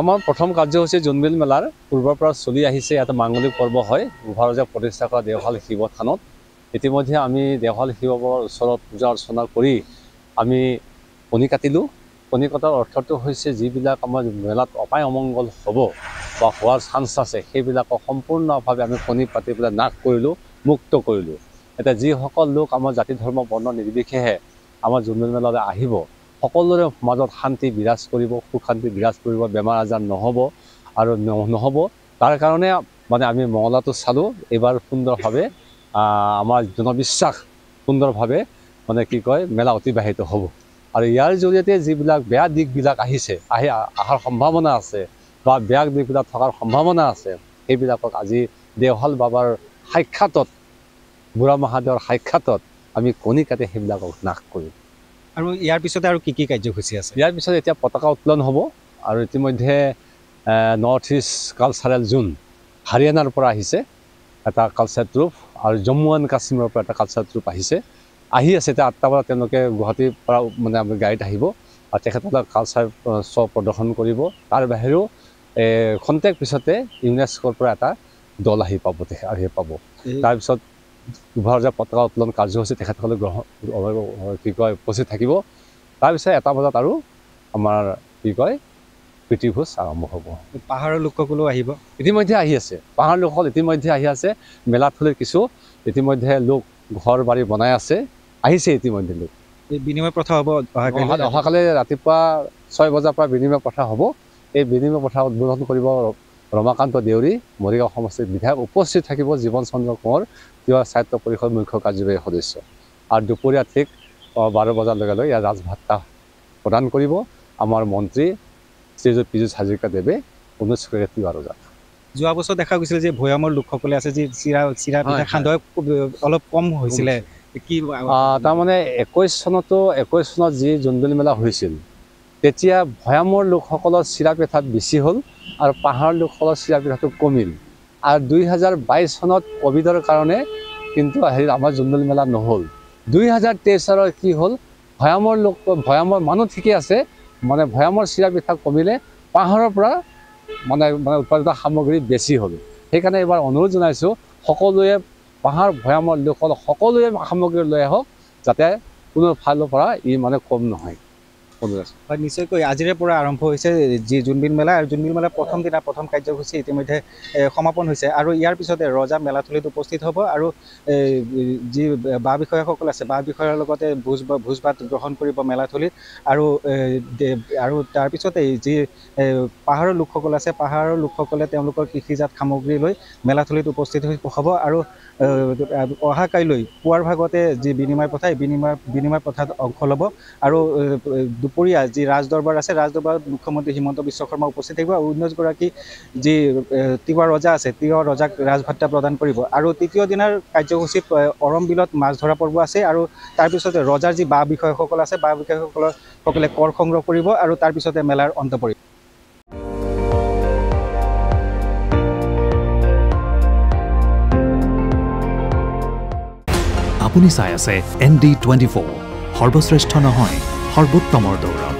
আমাৰ প্ৰথম কাৰ্যসূচী জোনবিল মেলাৰ পূৰ্বৰ পৰা চলি আহিছে। ইয়াতে মাংগলিক পৰ্ব হয় গোভাৰজা প্ৰতিষ্ঠা কৰা দেওশাল শিৱ থানত। ইতিমধ্যে আমি দেওশাল শিৱৰ ওচৰত পূজা অৰ্চনা কৰি আমি কণী কাটিলোঁ। কণী কটাৰ অৰ্থটো হৈছে যিবিলাক আমাৰ মেলাত অপায় অমংগল হ'ব বা হোৱাৰ চান্স আছে সেইবিলাকক সম্পূৰ্ণভাৱে আমি কণী পাতি পেলাই নাশ কৰিলোঁ, মুক্ত কৰিলোঁ। এতিয়া যিসকল লোক আমাৰ জাতি ধৰ্ম বৰ্ণ নিৰ্বিশেষে আমাৰ জোনবিল মেলালৈ আহিব, সকলোৰে মাজত শান্তি বিৰাজ কৰিব, সুখ শান্তি বিৰাজ কৰিব, বেমাৰ আজাৰ নহ'ব আৰু নহ'ব। তাৰ কাৰণে মানে আমি মঙলাটো চালোঁ। এইবাৰ সুন্দৰভাৱে আমাৰ জনবিশ্বাস সুন্দৰভাৱে মানে কি কয় মেলা অতিবাহিত হ'ব। আৰু ইয়াৰ জৰিয়তে যিবিলাক বেয়া দিশবিলাক অহাৰ সম্ভাৱনা আছে বা বেয়া দিশবিলাক থকাৰ সম্ভাৱনা আছে সেইবিলাকক আজি দেওশাল বাবাৰ সাক্ষাতত, বুঢ়া মহাদেৱৰ সাক্ষাতত আমি কণী কাটি সেইবিলাকক নাশ কৰিম। আৰু ইয়াৰ পিছতে আৰু কি কি কাৰ্যসূচী আছে? ইয়াৰ পিছত এতিয়া পতাকা উত্তোলন হ'ব। আৰু ইতিমধ্যে নৰ্থ ইষ্ট কালচাৰেল জোন হাৰিয়ানাৰ পৰা আহিছে এটা কালচাৰ ট্ৰুপ, আৰু জম্মু এণ্ড কাশ্মীৰৰ পৰা এটা কালচাৰ ট্ৰুপ আহি আছে। এতিয়া 8টা বজাত তেওঁলোকে গুৱাহাটীৰ পৰা মানে আমাৰ গাড়ীত আহিব আৰু তেখেতসকলে কালচাৰ শ্ব' প্ৰদৰ্শন কৰিব। তাৰ বাহিৰেও খন্তেক পিছতে ইউনেস্কোৰ পৰা এটা দল আহি পাব। তাৰপিছত গোভাৰজা পতাকা উত্তোলন কাৰ্যসূচী তেখেতসকলে উপস্থিত থাকিব। তাৰপিছত 1টা বজাত আৰু আমাৰ কি কয় প্ৰীতিভোজ আৰম্ভ হ'ব। পাহাৰৰ লোকসকলো আহিব, ইতিমধ্যে আহি আছে। পাহাৰৰ লোকসকল ইতিমধ্যে আহি আছে। মেলাথলীৰ কিছু ইতিমধ্যে লোক ঘৰ বাৰী বনাই আছে, আহিছে ইতিমধ্যে লোক। বিনিময় প্ৰথা হ'ব অহাকালি ৰাতিপুৱা 6 বজাৰ পৰা বিনিময় প্ৰথা হ'ব। এই বিনিময় প্ৰথা উদ্বোধন কৰিব ৰমাকান্ত দেউৰী, মৰিগাঁও সমষ্টিৰ বিধায়ক। উপস্থিত থাকিব জীৱন চন্দ্ৰ কোঁৱৰ, তিৱা সাহিত্য পৰিষদ মুখ্য কাৰ্যবাহী সদস্য। আৰু দুপৰীয়া ঠিক 12 বজাৰ লগে লগে ইয়াৰ ৰাজভাত্তা প্ৰদান কৰিব আমাৰ মন্ত্ৰী শ্ৰীযুত পীযুষ হাজৰিকাদেৱে 19 তিৱা ৰজা। যোৱা বছৰ দেখা গৈছিল যে ভৈয়ামৰ লোকসকলে আছে যি চিৰা পিঠা সান্দহ অলপ কম হৈছিলে। কি তাৰমানে 21 চনত যি জোনবিল মেলা হৈছিল তেতিয়া ভৈয়ামৰ লোকসকলৰ চিৰা পিঠাত বেছি হ'ল আৰু পাহাৰৰ লোকসকলৰ চিৰা পিঠাটো কমিল। আৰু 2022 চনত ক'ভিডৰ কাৰণে কিন্তু আমাৰ জোনবিল মেলা নহ'ল। 2023 চনৰ কি হ'ল, ভৈয়ামৰ মানুহ ঠিকে আছে, মানে ভৈয়ামৰ চিৰা পিঠা কমিলে পাহাৰৰ পৰা মানে উৎপাদিত সামগ্ৰী বেছি হ'ল। সেইকাৰণে এইবাৰ অনুৰোধ জনাইছোঁ সকলোৱে পাহাৰ ভৈয়ামৰ লোকসকল সকলোৱে সামগ্ৰী লৈ আহক, যাতে কোনো ফালৰ পৰা মানে কম নহয়। হয়, নিশ্চয়কৈ আজিৰে পৰা আৰম্ভ হৈছে যি জোনবিল মেলা। আৰু জোনবিল মেলা প্ৰথম দিনা প্ৰথম কাৰ্যসূচী ইতিমধ্যে সমাপন হৈছে। আৰু ইয়াৰ পিছতে ৰজা মেলাথলীত উপস্থিত হ'ব আৰু যি বাহ বিষয়াসকল আছে বাহ বিষয়াৰ লগতে ভোজ ভাত গ্ৰহণ কৰিব মেলাথলীত। আৰু তাৰপিছতে যি পাহাৰৰ লোকসকল আছে পাহাৰৰ লোকসকলে তেওঁলোকৰ কৃষিজাত সামগ্ৰী লৈ মেলাথলীত উপস্থিত হ'ব। আৰু অহাকাইলৈ পুৱাৰ ভাগতে যি বিনিময় প্ৰথা বিনিময় প্ৰথাত অংশ ল'ব। আৰু দুপৰীয়া যি ৰাজদৰবাৰ আছে ৰাজদৰবাৰত মুখ্যমন্ত্ৰী হিমন্ত বিশ্ব শৰ্মা উপস্থিত থাকিব। আৰু 19গৰাকী যি তিৱা ৰজা আছে তিৱা ৰজাক ৰাজভাত্তা প্ৰদান কৰিব। আৰু তৃতীয় দিনাৰ কাৰ্যসূচীত অৰম বিলত মাছ ধৰা পৰ্ব আছে। আৰু তাৰপিছতে ৰজাৰ যি বাহ বিষয়াসকল আছে বাহ বিষয়াসকলে কৰ সংগ্ৰহ কৰিব আৰু তাৰপিছতে মেলাৰ অন্ত পৰিব। আপুনি চাই আছে ND24, সৰ্বশ্ৰেষ্ঠ নহয় সৰ্বোত্তমৰ দৌৰ।